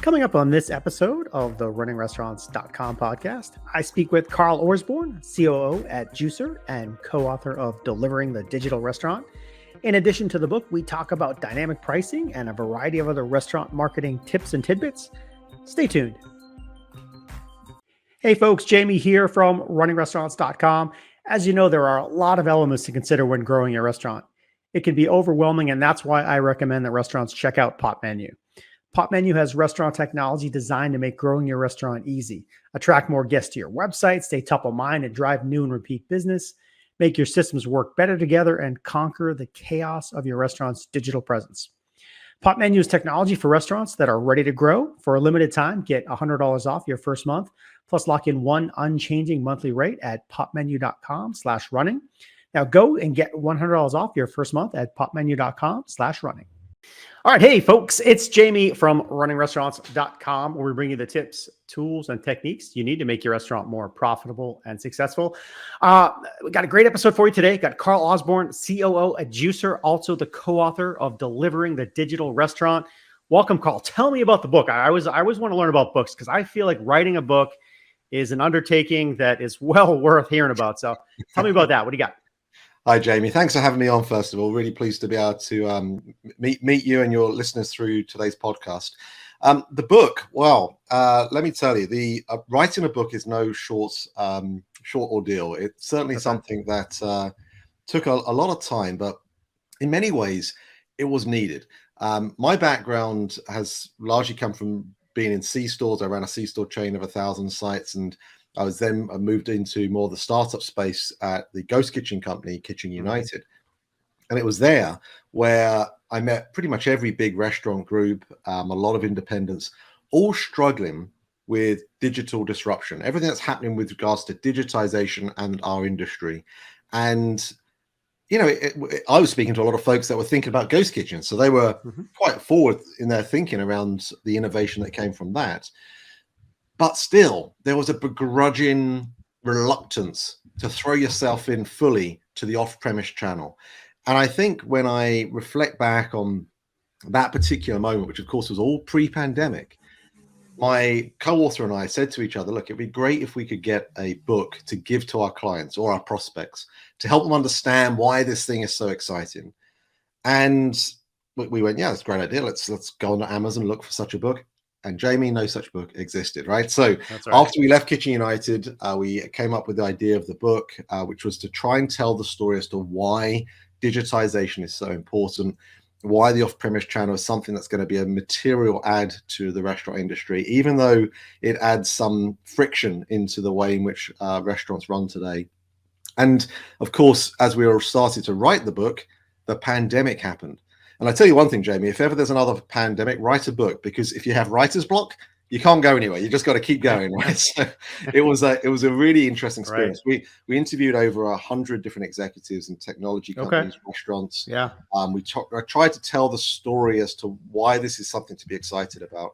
Coming up on this episode of the runningrestaurants.com podcast, I speak with Carl Orsbourne, COO at Juicer and co-author of Delivering the Digital Restaurant. In addition to the book, we talk about dynamic pricing and a variety of other restaurant marketing tips and tidbits. Stay tuned. Hey folks, Jamie here from runningrestaurants.com. As you know, there are a lot of elements to consider when growing your restaurant. It can be overwhelming, and that's why I recommend that restaurants check out Popmenu. Popmenu has restaurant technology designed to make growing your restaurant easy, attract more guests to your website, stay top of mind, and drive new and repeat business, make your systems work better together, and conquer the chaos of your restaurant's digital presence. Popmenu is technology for restaurants that are ready to grow. For a limited time, get $100 off your first month, plus lock in one unchanging monthly rate at popmenu.com/running. Now go and get $100 off your first month at popmenu.com/running. All right. Hey, folks, it's Jamie from runningrestaurants.com, where we bring you the tips, tools, and techniques you need to make your restaurant more profitable and successful. We got a great episode for you today. Got Carl Orsbourne, COO at Juicer, also the co-author of Delivering the Digital Restaurant. Welcome, Carl. Tell me about the book. I always want to learn about books because I feel like writing a book is an undertaking that is well worth hearing about. So tell me about that. What do you got? Hi, Jamie. Thanks for having me on, first of all. Really pleased to be able to meet you and your listeners through today's podcast. The book, well, let me tell you, the writing a book is no short ordeal. It's certainly something that took a lot of time, but in many ways, it was needed. My background has largely come from being in C-stores. I ran a C-store chain of 1,000 sites, and I was then moved into more the startup space at the ghost kitchen company, Kitchen United. And it was there where I met pretty much every big restaurant group, a lot of independents, all struggling with digital disruption, everything that's happening with regards to digitization and our industry. And, you know, I was speaking to a lot of folks that were thinking about ghost kitchens. So they were quite forward in their thinking around the innovation that came from that. But still, there was a begrudging reluctance to throw yourself in fully to the off-premise channel. And I think when I reflect back on that particular moment, which of course was all pre-pandemic, my co-author and I said to each other, look, it'd be great if we could get a book to give to our clients or our prospects to help them understand why this thing is so exciting. And we went, yeah, that's a great idea. Let's go on Amazon and look for such a book. And Jamie, no such book existed, right? So after we left Kitchen United, we came up with the idea of the book, which was to try and tell the story as to why digitization is so important, why the off-premise channel is something that's going to be a material add to the restaurant industry, even though it adds some friction into the way in which restaurants run today. And of course, as we were starting to write the book, the pandemic happened. And I tell you one thing, Jamie, if ever there's another pandemic, write a book, because if you have writer's block, you can't go anywhere. You just got to keep going, right? So it was a really interesting experience. Right. We interviewed over 100 different executives in technology companies, restaurants. Yeah. I tried to tell the story as to why this is something to be excited about.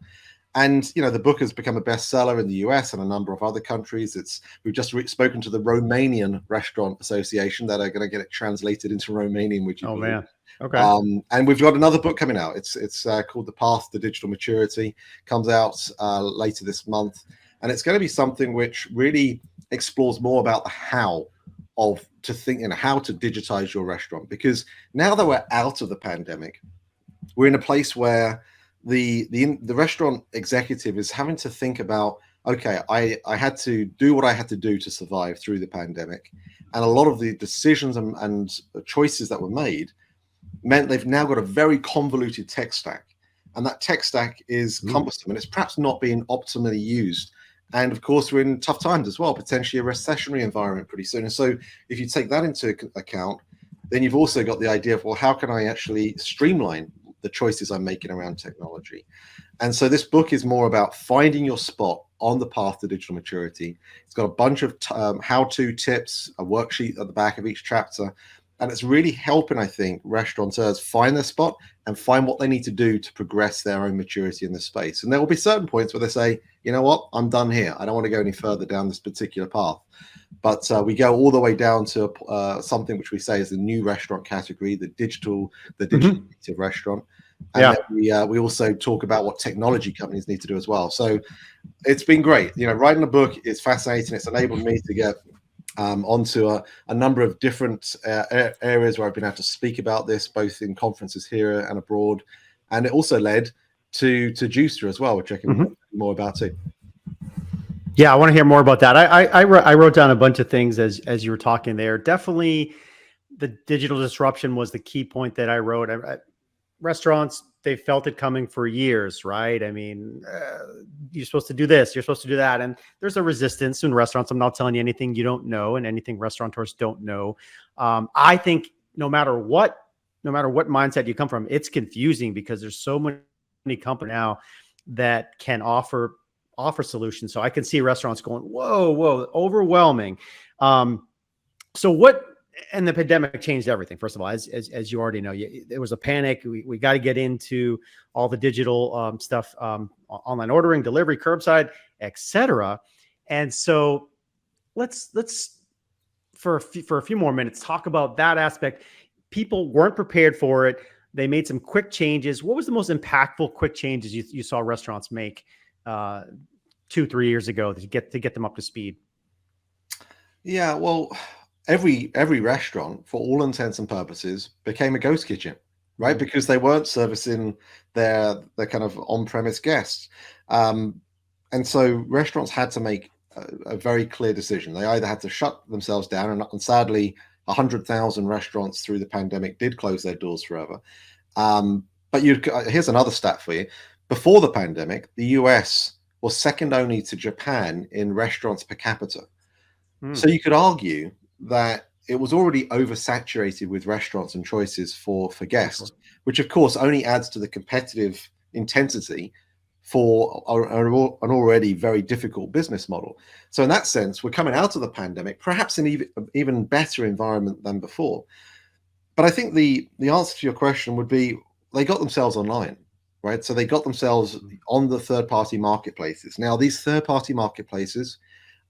And, you know, the book has become a bestseller in the US and a number of other countries. We've just spoken to the Romanian Restaurant Association that are going to get it translated into Romanian, which you believe. Man. Okay. And we've got another book coming out. It's called The Path to Digital Maturity. Comes out later this month. And it's going to be something which really explores more about the how to digitize your restaurant. Because now that we're out of the pandemic, we're in a place where the restaurant executive is having to think about, okay, I had to do what I had to do to survive through the pandemic. And a lot of the decisions and choices that were made meant they've now got a very convoluted tech stack. And that tech stack is cumbersome and it's perhaps not being optimally used. And of course, we're in tough times as well, potentially a recessionary environment pretty soon. And so if you take that into account, then you've also got the idea of, well, how can I actually streamline the choices I'm making around technology? And so this book is more about finding your spot on the path to digital maturity. It's got a bunch of how-to tips, a worksheet at the back of each chapter. And it's really helping, I think, restaurateurs find their spot and find what they need to do to progress their own maturity in this space. And there will be certain points where they say, you know what, I'm done here. I don't want to go any further down this particular path. But we go all the way down to something which we say is the new restaurant category, the digital native restaurant. And then we also talk about what technology companies need to do as well. So it's been great. Writing a book is fascinating. It's enabled me to get onto a number of different areas where I've been able to speak about this, both in conferences here and abroad. And it also led to Juicer as well, which I can talk more about too. Yeah, I want to hear more about that. I wrote down a bunch of things as you were talking there. Definitely the digital disruption was the key point that I wrote. Restaurants, they felt it coming for years, right? I mean, you're supposed to do this, you're supposed to do that. And there's a resistance in restaurants. I'm not telling you anything you don't know and anything restaurateurs don't know. I think no matter what mindset you come from, it's confusing because there's so many companies now that can offer solutions. So I can see restaurants going, whoa, overwhelming. So what, and the pandemic changed everything. First of all, as you already know, there was a panic. We got to get into all the digital stuff, online ordering, delivery, curbside, etc. And so let's for a few more minutes talk about that aspect. People weren't prepared for it. They made some quick changes. What was the most impactful quick changes you saw restaurants make 2-3 years ago to get them up to speed? Yeah, well, every restaurant, for all intents and purposes, became a ghost kitchen, right? Because they weren't servicing their kind of on-premise guests. And so restaurants had to make a very clear decision. They either had to shut themselves down, and sadly, 100,000 restaurants through the pandemic did close their doors forever. But here's another stat for you. Before the pandemic, the US was second only to Japan in restaurants per capita. So you could argue that it was already oversaturated with restaurants and choices for guests, which of course only adds to the competitive intensity for an already very difficult business model. So in that sense, we're coming out of the pandemic, perhaps in even better environment than before. But I think the answer to your question would be they got themselves online, right? So they got themselves on the third-party marketplaces. Now, these third-party marketplaces,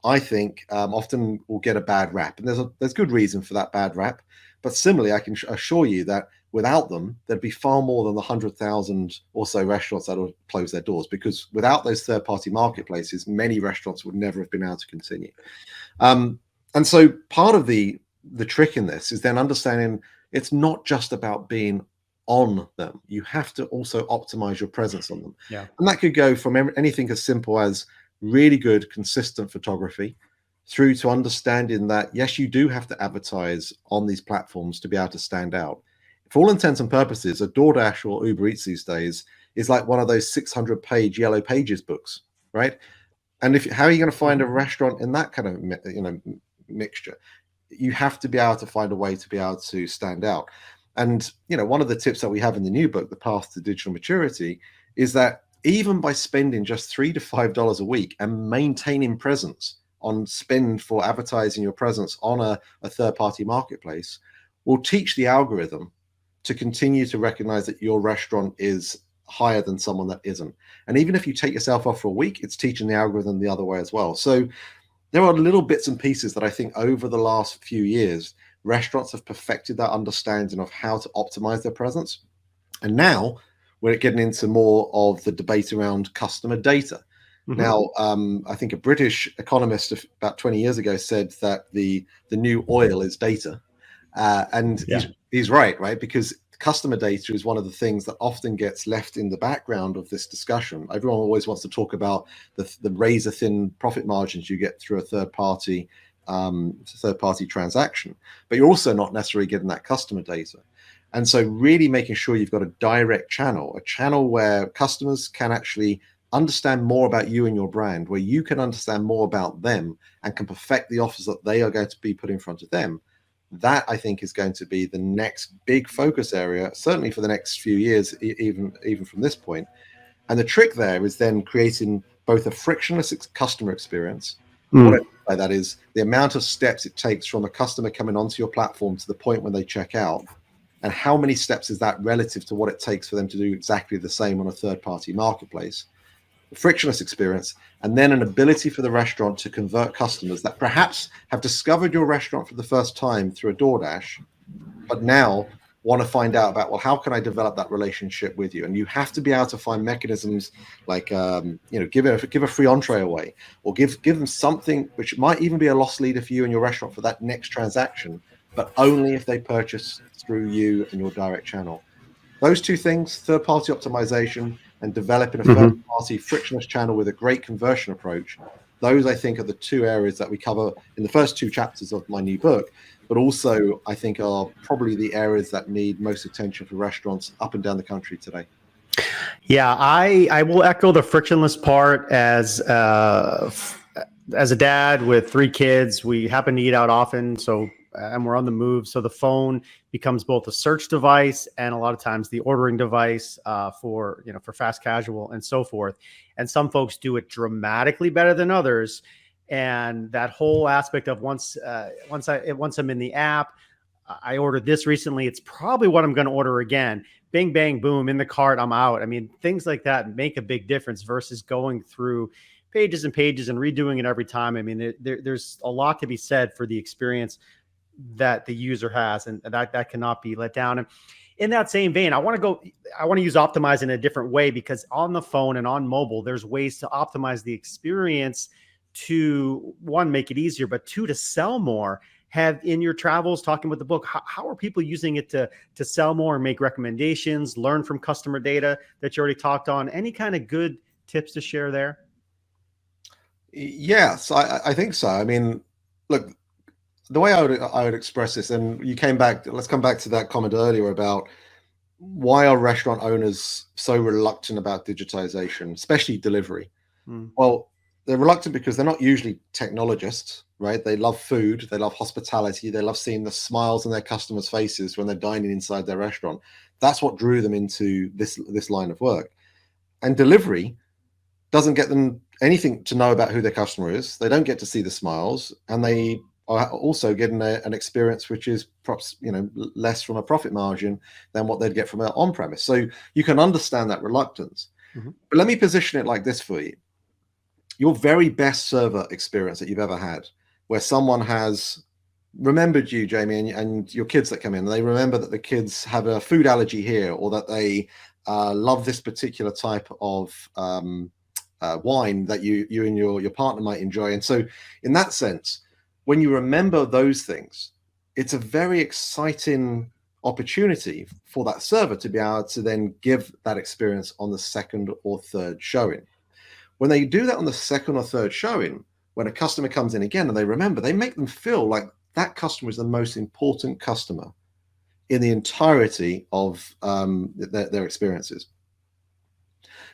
I think, often will get a bad rap, and there's good reason for that bad rap. But similarly, I can assure you that without them, there'd be far more than the 100,000 or so restaurants that will close their doors, because without those third-party marketplaces, many restaurants would never have been able to continue. And so part of the trick in this is then understanding it's not just about being on them. You have to also optimize your presence on them. Yeah. And that could go from anything as simple as really good, consistent photography through to understanding that, yes, you do have to advertise on these platforms to be able to stand out. For all intents and purposes, a DoorDash or Uber Eats these days is like one of those 600-page Yellow Pages books, right? And how are you going to find a restaurant in that kind of mixture? You have to be able to find a way to be able to stand out. And one of the tips that we have in the new book, The Path to Digital Maturity, is that even by spending just $3 to $5 a week and maintaining presence on spend for advertising your presence on a third-party marketplace, will teach the algorithm to continue to recognize that your restaurant is higher than someone that isn't. And even if you take yourself off for a week, it's teaching the algorithm the other way as well. So there are little bits and pieces that I think over the last few years, restaurants have perfected that understanding of how to optimize their presence. And now we're getting into more of the debate around customer data. Now, I think a British economist about 20 years ago said that the new oil is data. And he's right? Because customer data is one of the things that often gets left in the background of this discussion. Everyone always wants to talk about the razor thin profit margins you get through a third party transaction, but you're also not necessarily getting that customer data. And so really making sure you've got a direct channel, a channel where customers can actually understand more about you and your brand, where you can understand more about them and can perfect the offers that they are going to be put in front of them. That, I think, is going to be the next big focus area, certainly for the next few years, even from this point. And the trick there is then creating both a frictionless customer experience. What I mean by that is the amount of steps it takes from a customer coming onto your platform to the point when they check out, and how many steps is that relative to what it takes for them to do exactly the same on a third-party marketplace. The frictionless experience, and then an ability for the restaurant to convert customers that perhaps have discovered your restaurant for the first time through a DoorDash, but now want to find out about, well, how can I develop that relationship with you? And you have to be able to find mechanisms like, give a free entree away, or give them something which might even be a loss leader for you and your restaurant for that next transaction, but only if they purchase through you and your direct channel. Those two things, third-party optimization and developing a first-party frictionless channel with a great conversion approach, those, I think, are the two areas that we cover in the first two chapters of my new book, but also I think are probably the areas that need most attention for restaurants up and down the country today. Yeah, I will echo the frictionless part. As a dad with 3 kids, we happen to eat out often, and we're on the move. So the phone becomes both a search device and a lot of times the ordering device for fast casual and so forth. And some folks do it dramatically better than others. And that whole aspect of once I'm in the app, I ordered this recently, it's probably what I'm going to order again. Bing, bang, boom, in the cart, I'm out. I mean, things like that make a big difference versus going through pages and pages and redoing it every time. I mean, there's a lot to be said for the experience that the user has, and that cannot be let down. And in that same vein, I want to use optimize in a different way, because on the phone and on mobile, there's ways to optimize the experience to, one, make it easier, but two, to sell more. Have in your travels, talking with the book, how are people using it to sell more and make recommendations, learn from customer data that you already talked on? Any kind of good tips to share there? Yes, I think so. I mean, look, the way I would express this, and let's come back to that comment earlier about why are restaurant owners so reluctant about digitization, especially delivery? Well, they're reluctant because they're not usually technologists, right? They love food, they love hospitality, they love seeing the smiles on their customers' faces when they're dining inside their restaurant. That's what drew them into this line of work. And delivery doesn't get them anything to know about who their customer is. They don't get to see the smiles, and they are also getting an experience which is perhaps less from a profit margin than what they'd get from an on-premise. So you can understand that reluctance. But let me position it like this for you. Your very best server experience that you've ever had, where someone has remembered you, Jamie, and your kids that come in, they remember that the kids have a food allergy here, or that they love this particular type of wine that you and your partner might enjoy. And so in that sense, when you remember those things, it's a very exciting opportunity for that server to be able to then give that experience on the second or third showing. When they do that on the second or third showing, when a customer comes in again and they remember, they make them feel like that customer is the most important customer in the entirety of their experiences.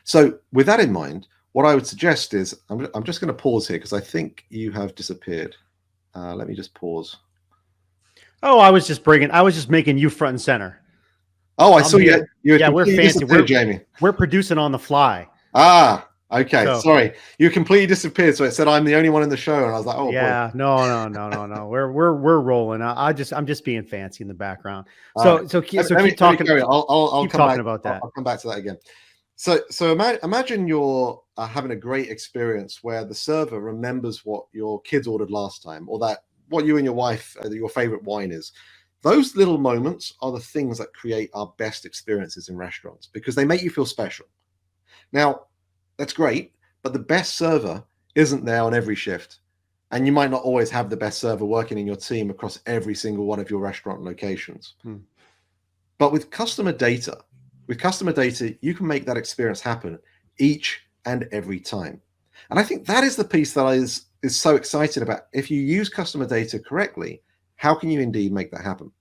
So with that in mind, what I would suggest is, I'm just going to pause here because I think you have disappeared. Let me just pause. Oh, I was just making you front and center. Oh, I saw you. Yeah, we're fancy. Jamie. We're producing on the fly. Ah, okay. Sorry, you completely disappeared. So it said I'm the only one in the show, and I was like, oh, yeah, boy. No. We're rolling. I'm just being fancy in the background. So keep talking. I'll come back about that. I'll come back to that again. So imagine you're having a great experience where the server remembers what your kids ordered last time, or that what you and your wife, your favorite wine is. Those little moments are the things that create our best experiences in restaurants, because they make you feel special. Now, that's great, but the best server isn't there on every shift. And you might not always have the best server working in your team across every single one of your restaurant locations. But with customer data, you can make that experience happen each and every time. And I think that is the piece that is so excited about. If you use customer data correctly, how can you indeed make that happen?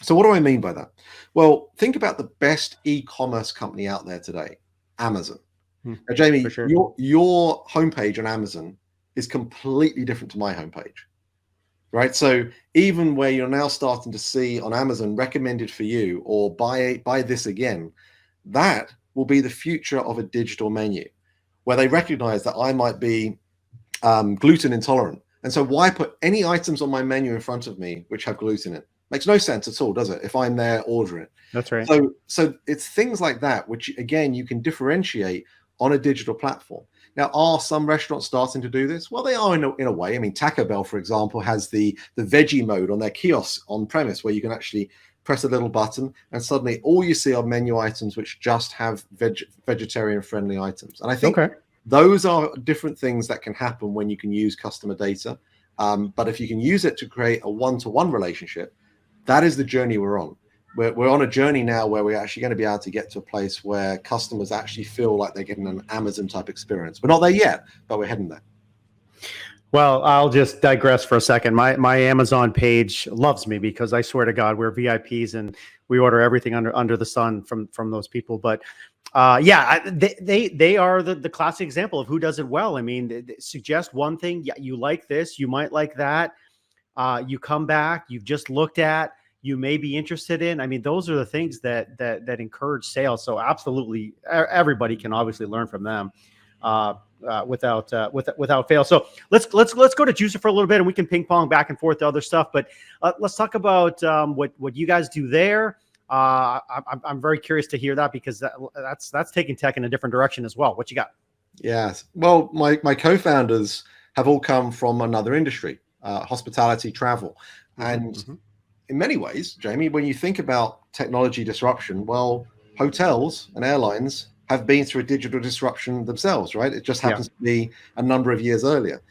So what do I mean by that? Well, think about the best e-commerce company out there today, Amazon. Now, Jamie, sure. your homepage on Amazon is completely different to my homepage, right? So even where you're now starting to see on Amazon recommended for you, or buy this again, that will be the future of a digital menu, where they recognize that I might be gluten intolerant. And so why put any items on my menu in front of me which have gluten in? Makes no sense at all, does it? If I'm there ordering it. That's right. So it's things like that, which again, you can differentiate on a digital platform. Now, are some restaurants starting to do this? Well, they are in a way. I mean, Taco Bell, for example, has the veggie mode on their kiosks on premise, where you can actually press a little button, and suddenly all you see are menu items which just have vegetarian friendly items. And I think those are different things that can happen when you can use customer data. But if you can use it to create a one-to-one relationship, that is the journey we're on. We're on a journey now where we're actually going to be able to get to a place where customers actually feel like they're getting an Amazon type experience. We're not there yet, but we're heading there. Well, I'll just digress for a second. My Amazon page loves me because I swear to God, we're VIPs and we order everything under the sun from those people. But they are the classic example of who does it well. I mean, they suggest one thing, yeah, you like this, you might like that. You come back, you've just looked at, you may be interested in. I mean, those are the things that encourage sales. So absolutely, everybody can obviously learn from them. Without fail. So let's go to Juicer for a little bit, and we can ping pong back and forth to other stuff. But let's talk about what you guys do there. I'm very curious to hear that because that's taking tech in a different direction as well. What you got? Yes. Well, my co-founders have all come from another industry, hospitality, travel, and in many ways, Jamie, when you think about technology disruption, well, hotels and airlines have been through a digital disruption themselves, right? It just happens to be a number of years earlier.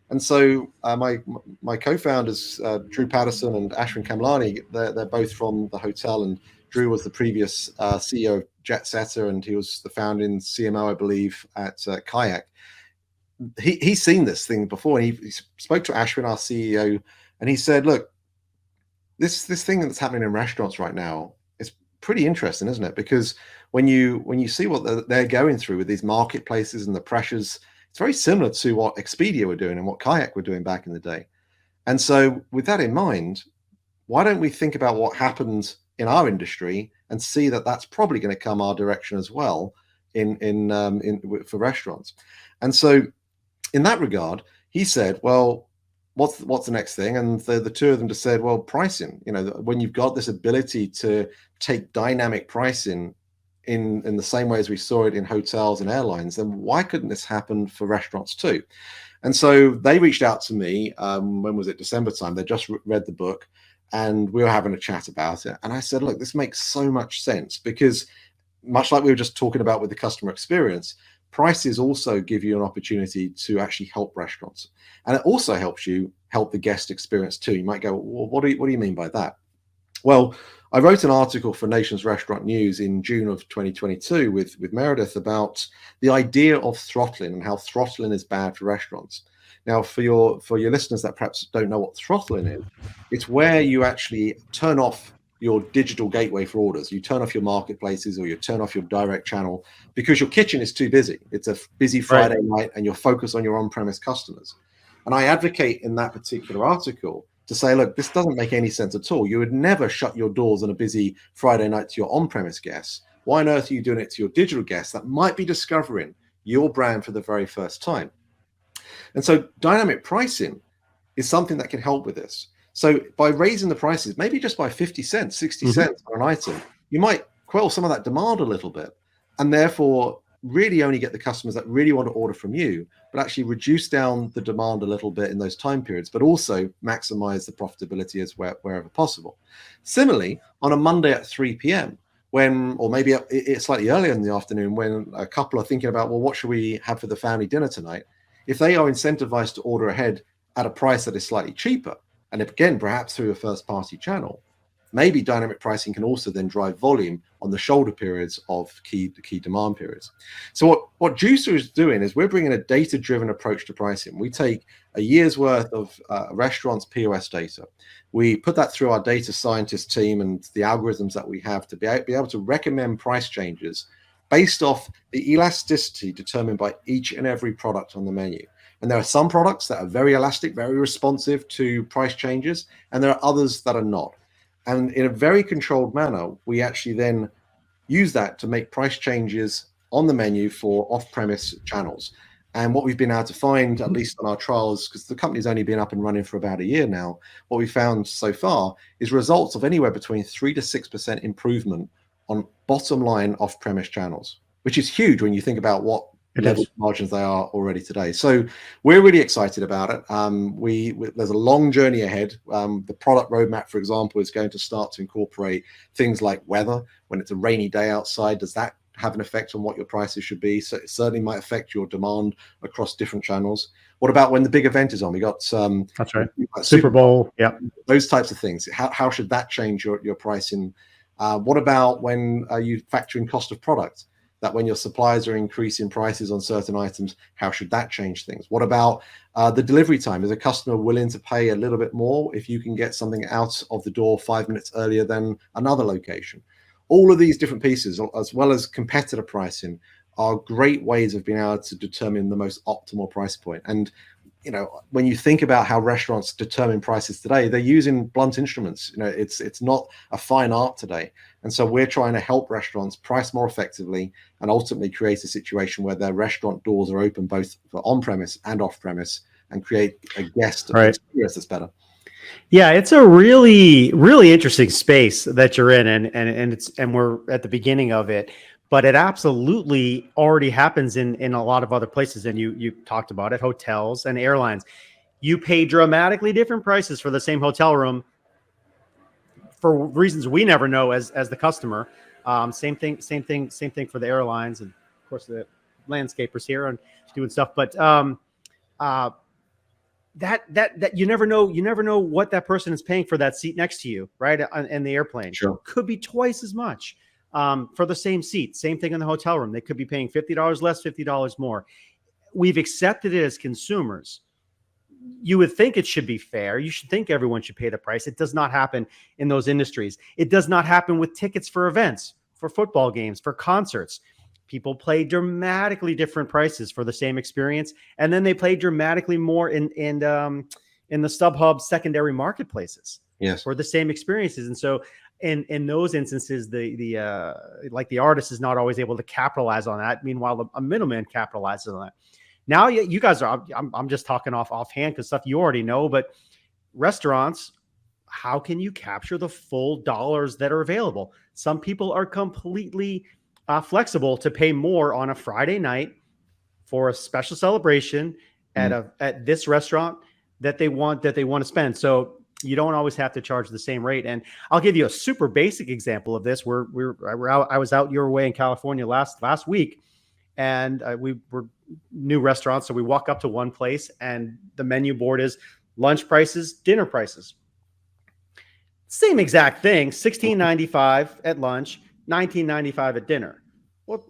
And so my co-founders, Drew Patterson and Ashwin Kamlani, they're both from the hotel, and Drew was the previous CEO of JetSetter, and he was the founding CMO, I believe, at Kayak. He's seen this thing before, and he spoke to Ashwin, our CEO, and he said, look, this thing that's happening in restaurants right now is pretty interesting, isn't it? Because when you see what they're going through with these marketplaces and the pressures, it's very similar to what Expedia were doing and what Kayak were doing back in the day. And so with that in mind, why don't we think about what happened in our industry and see that that's probably going to come our direction as well for restaurants. And so in that regard, he said, well, what's the next thing? And the two of them just said, well, pricing. You know, when you've got this ability to take dynamic pricing in the same way as we saw it in hotels and airlines, then why couldn't this happen for restaurants too? And so they reached out to me, when was it, December time? They just read the book and we were having a chat about it. And I said, look, this makes so much sense because much like we were just talking about with the customer experience, prices also give you an opportunity to actually help restaurants. And it also helps you help the guest experience too. You might go, well, what do you mean by that? Well, I wrote an article for Nation's Restaurant News in June of 2022 with Meredith about the idea of throttling and how throttling is bad for restaurants. Now, for your listeners that perhaps don't know what throttling is, it's where you actually turn off your digital gateway for orders. You turn off your marketplaces or you turn off your direct channel because your kitchen is too busy. It's a busy Friday night and you're focused on your on-premise customers. And I advocate in that particular article to say, look, this doesn't make any sense at all. You would never shut your doors on a busy Friday night to your on-premise guests. Why on earth are you doing it to your digital guests that might be discovering your brand for the very first time? And so dynamic pricing is something that can help with this. So by raising the prices, maybe just by 50 cents, 60 cents on an item, you might quell some of that demand a little bit and therefore really only get the customers that really want to order from you, but actually reduce down the demand a little bit in those time periods, but also maximize the profitability as wherever possible. Similarly, on a Monday at 3 p.m., or maybe it's slightly earlier in the afternoon when a couple are thinking about, well, what should we have for the family dinner tonight? If they are incentivized to order ahead at a price that is slightly cheaper, and again, perhaps through a first-party channel, maybe dynamic pricing can also then drive volume on the shoulder periods of the key demand periods. So what Juicer is doing is we're bringing a data-driven approach to pricing. We take a year's worth of restaurants' POS data. We put that through our data scientist team and the algorithms that we have to be able to recommend price changes based off the elasticity determined by each and every product on the menu. And there are some products that are very elastic, very responsive to price changes, and there are others that are not. And in a very controlled manner, we actually then use that to make price changes on the menu for off-premise channels. And what we've been able to find, at least on our trials, because the company's only been up and running for about a year now, what we found so far is results of anywhere between 3 to 6% improvement on bottom line off-premise channels, which is huge when you think about what level of margins they are already today. So we're really excited about it. There's a long journey ahead. The product roadmap, for example, is going to start to incorporate things like weather. When it's a rainy day outside, does that have an effect on what your prices should be? So it certainly might affect your demand across different channels. What about when the big event is on? We got that's right, Super Bowl, yeah, those types of things. How should that change your pricing? What about when you factor in cost of product? That when your suppliers are increasing prices on certain items, how should that change things? What about the delivery time? Is a customer willing to pay a little bit more if you can get something out of the door 5 minutes earlier than another location? All of these different pieces, as well as competitor pricing, are great ways of being able to determine the most optimal price point. And when you think about how restaurants determine prices today, they're using blunt instruments. It's not a fine art today. And so we're trying to help restaurants price more effectively and ultimately create a situation where their restaurant doors are open both for on-premise and off-premise and create a guest experience that's better. Yeah, it's a really, really interesting space that you're in, and we're at the beginning of it. But it absolutely already happens in a lot of other places. And you talked about it, hotels and airlines. You pay dramatically different prices for the same hotel room for reasons we never know as the customer. Same thing for the airlines, and of course the landscapers here and doing stuff. But that you never know what that person is paying for that seat next to you, right? In the airplane. Sure. Could be twice as much. For the same seat. Same thing in the hotel room. They could be paying $50 less, $50 more. We've accepted it as consumers. You would think it should be fair. You should think everyone should pay the price. It does not happen in those industries. It does not happen with tickets for events, for football games, for concerts. People pay dramatically different prices for the same experience, and then they pay dramatically more in the StubHub secondary marketplaces for the same experiences. And so in those instances, the artist is not always able to capitalize on that. Meanwhile, a middleman capitalizes on that. Now you guys are, I'm just talking offhand because stuff you already know, but restaurants, how can you capture the full dollars that are available? Some people are completely flexible to pay more on a Friday night for a special celebration at this restaurant that they want to spend. So you don't always have to charge the same rate. And I'll give you a super basic example of this. I was out your way in California last week, and we were new restaurants. So we walk up to one place, and the menu board is lunch prices, dinner prices. Same exact thing, $16.95 at lunch, $19.95 at dinner. Well,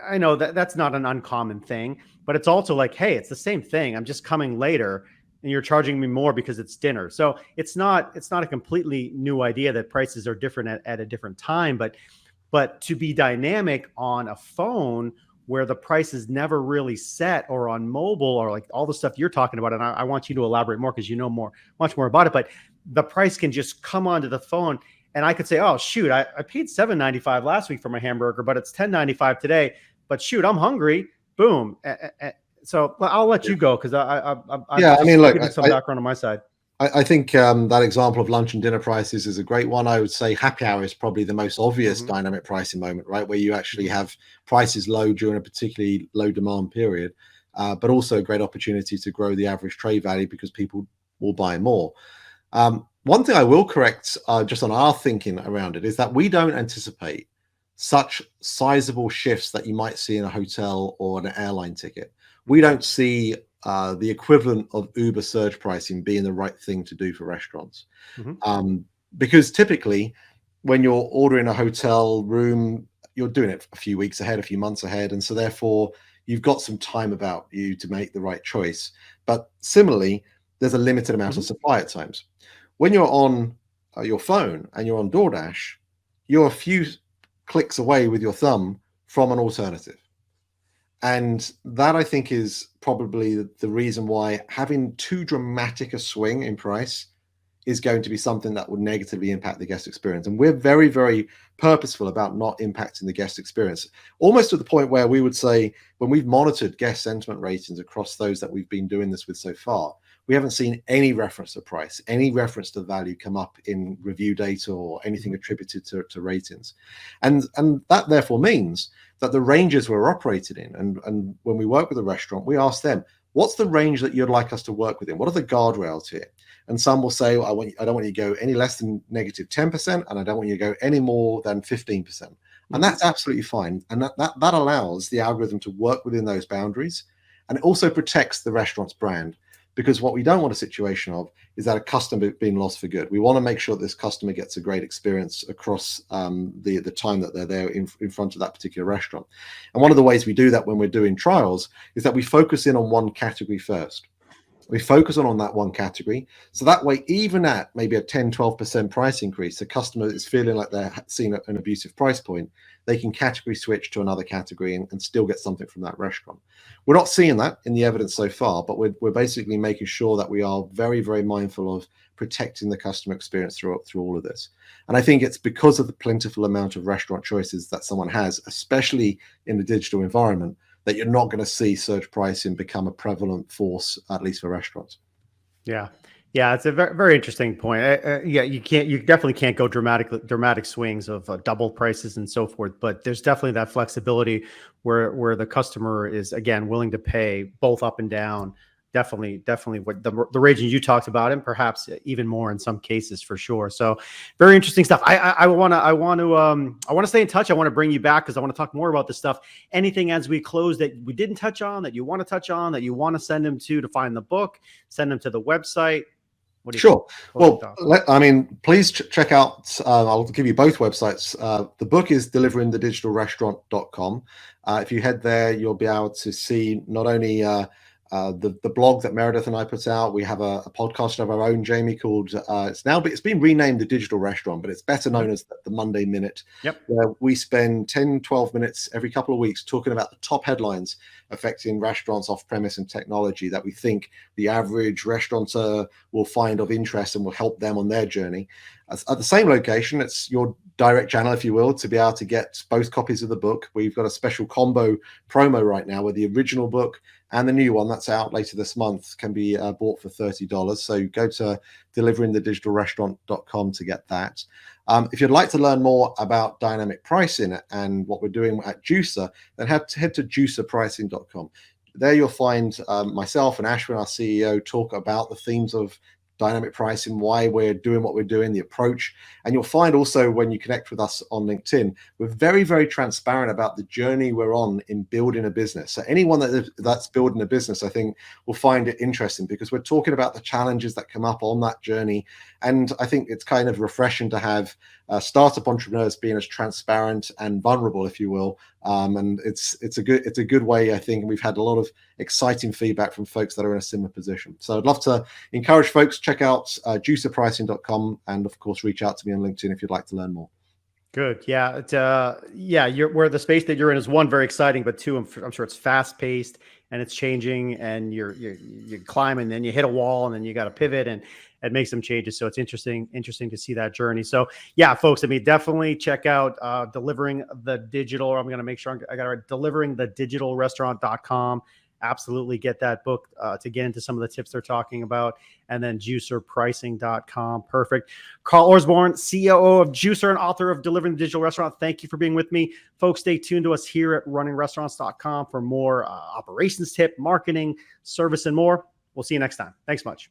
I know that's not an uncommon thing, but it's also like, hey, it's the same thing. I'm just coming later, and you're charging me more because it's dinner. So it's not a completely new idea that prices are different at a different time, but to be dynamic on a phone where the price is never really set, or on mobile, or like all the stuff you're talking about. And I want you to elaborate more because you know much more about it, but the price can just come onto the phone. And I could say, oh shoot, I paid $7.95 last week for my hamburger, but it's $10.95 today, but shoot, I'm hungry. Boom. So I'll let you go because look, some background on my side. I think that example of lunch and dinner prices is a great one. I would say happy hour is probably the most obvious dynamic pricing moment, right? Where you actually have prices low during a particularly low demand period, but also a great opportunity to grow the average trade value because people will buy more. One thing I will correct just on our thinking around it is that we don't anticipate such sizable shifts that you might see in a hotel or an airline ticket. We don't see the equivalent of Uber surge pricing being the right thing to do for restaurants. Because typically when you're ordering a hotel room, you're doing it a few weeks ahead, a few months ahead. And so therefore you've got some time about you to make the right choice. But similarly, there's a limited amount of supply at times. When you're on your phone and you're on DoorDash, you're a few clicks away with your thumb from an alternative. And that, I think, is probably the reason why having too dramatic a swing in price is going to be something that would negatively impact the guest experience. And we're very, very purposeful about not impacting the guest experience, almost to the point where we would say, when we've monitored guest sentiment ratings across those that we've been doing this with so far, we haven't seen any reference to price, any reference to value come up in review data or anything attributed to ratings. And that therefore means that the ranges we're operating in, and when we work with a restaurant, we ask them, what's the range that you'd like us to work within? What are the guardrails here? And some will say, well, I don't want you to go any less than negative 10%, and I don't want you to go any more than 15%. And that's absolutely fine. And that allows the algorithm to work within those boundaries. And it also protects the restaurant's brand, because what we don't want a situation of is that a customer being lost for good. We want to make sure that this customer gets a great experience across the time that they're there in front of that particular restaurant. And one of the ways we do that when we're doing trials is that we focus in on one category first. We focus on that one category. So that way, even at maybe a 10, 12% price increase, the customer is feeling like they're seeing an abusive price point, they can category switch to another category and still get something from that restaurant. We're not seeing that in the evidence so far, but we're basically making sure that we are very, very mindful of protecting the customer experience through all of this. And I think it's because of the plentiful amount of restaurant choices that someone has, especially in the digital environment, that you're not going to see surge pricing become a prevalent force, at least for restaurants. Yeah. Yeah, it's a very, very interesting point. Yeah, you definitely can't go dramatic swings of double prices and so forth. But there's definitely that flexibility where the customer is, again, willing to pay both up and down. Definitely what the regions you talked about, and perhaps even more in some cases, for sure. So very interesting stuff. I want to stay in touch. I want to bring you back because I want to talk more about this stuff. Anything as we close that we didn't touch on, that you want to touch on, that you want to send them to find the book, send them to the website? What do you Sure. think? Well, please check out, I'll give you both websites. The book is deliveringthedigitalrestaurant.com. If you head there, you'll be able to see not only the blog that Meredith and I put out. We have a podcast of our own, Jaime, called it's been renamed The Digital Restaurant, but it's better known as the Monday Minute. Yep. Where we spend 10, 12 minutes every couple of weeks talking about the top headlines affecting restaurants, off-premise, and technology that we think the average restaurateur will find of interest and will help them on their journey. At the same location, it's your direct channel, if you will, to be able to get both copies of the book. We've got a special combo promo right now where the original book and the new one that's out later this month can be bought for $30. So go to deliveringthedigitalrestaurant.com to get that. If you'd like to learn more about dynamic pricing and what we're doing at Juicer, then head to juicerpricing.com. There you'll find myself and Ashwin, our CEO, talk about the themes of dynamic pricing, why we're doing what we're doing, the approach. And you'll find also when you connect with us on LinkedIn, we're very, very transparent about the journey we're on in building a business. So anyone that's building a business, I think, will find it interesting because we're talking about the challenges that come up on that journey. And I think it's kind of refreshing to have startup entrepreneurs being as transparent and vulnerable, if you will. And it's a good way, I think. And we've had a lot of exciting feedback from folks that are in a similar position. So I'd love to encourage folks, check out juicerpricing.com, and of course, reach out to me on LinkedIn if you'd like to learn more. Good. Yeah. Where the space that you're in is, one, very exciting, but two, I'm sure it's fast paced and it's changing, and you're climbing, and then you hit a wall, and then you got to pivot and make some changes. So it's interesting to see that journey. So yeah, folks, I mean, definitely check out Delivering the Digital, or I'm going to make sure I got it right, deliveringthedigitalrestaurant.com. Absolutely get that book to get into some of the tips they're talking about. And then juicerpricing.com. Perfect. Carl Orsbourne, COO of Juicer and author of Delivering the Digital Restaurant. Thank you for being with me. Folks, stay tuned to us here at runningrestaurants.com for more operations tip, marketing, service, and more. We'll see you next time. Thanks much.